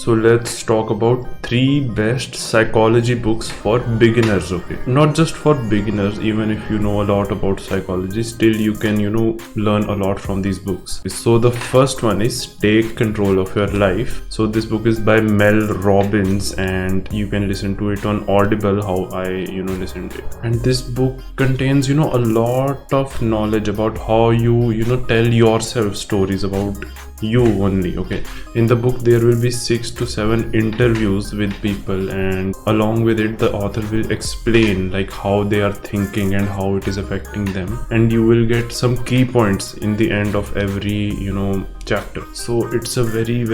So let's talk about 3 best psychology books for beginners, okay? Not just for beginners, even if you know a lot about psychology, still you can, learn a lot from these books. So the first one is Take Control of Your Life. So this book is by Mel Robbins and you can listen to it on Audible, how I, listened to it. And this book contains, a lot of knowledge about how you tell yourself stories about you only, okay? In the book there will be 6 to 7 interviews with people, and along with it the author will explain like how they are thinking and how it is affecting them, and you will get some key points in the end of every chapter. So it's a very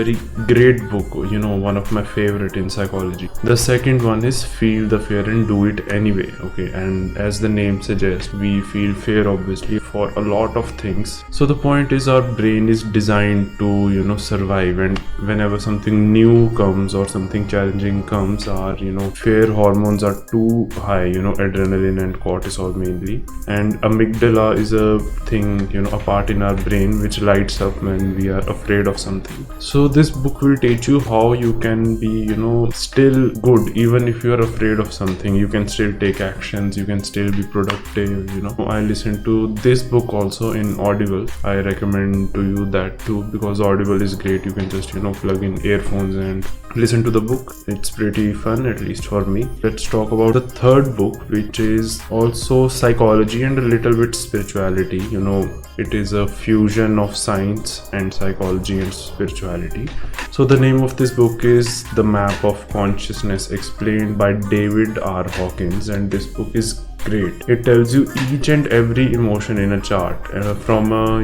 great book, one of my favorite in psychology. The second one is Feel the Fear and Do It Anyway, okay? And as the name suggests, we feel fear obviously for a lot of things. So the point is our brain is designed to survive, and whenever something new comes or something challenging comes, our fear hormones are too high, adrenaline and cortisol mainly, and amygdala is a thing, a part in our brain which lights up when we are afraid of something. So this book will teach you how you can be still good even if you are afraid of something. You can still take actions, you can still be productive. I listened to this book also in Audible. I recommend to you that too, because Audible is great. You can just plug in earphones and listen to the book. It's pretty fun, at least for me. Let's talk about the third book, which is also psychology and a little bit spirituality. It is a fusion of science and psychology and spirituality. So the name of this book is The Map of Consciousness, explained by David R. Hawkins, and this book is great. It tells you each and every emotion in a chart, from a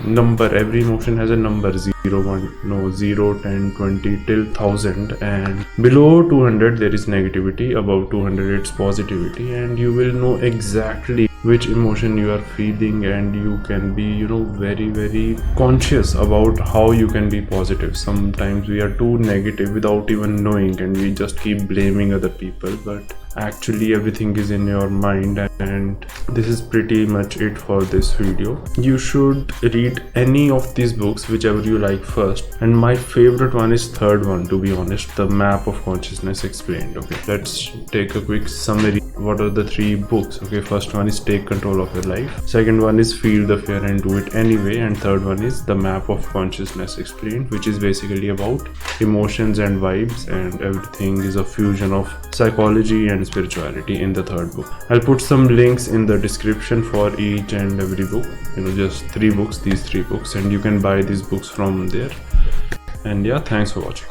number. Every emotion has a number, 0, 1, 0, 10, 20 till 1000, and below 200 there is negativity, above 200 it's positivity, and you will know exactly which emotion you are feeling, and you can be very conscious about how you can be positive. Sometimes we are too negative without even knowing, and we just keep blaming other people, but actually everything is in your mind. And this is pretty much it for this video. You should read any of these books, whichever you like first, and my favorite one is third one, to be honest, The Map of Consciousness Explained. Okay, let's take a quick summary. What are the 3 books? Okay, first one is Take Control of Your Life, second one is Feel the Fear and Do It Anyway, and third one is The Map of Consciousness Explained, which is basically about emotions and vibes, and everything is a fusion of psychology and spirituality in the third book. I'll put some links in the description for each and every book, just 3 books, these 3 books, and you can buy these books from there. And yeah, thanks for watching.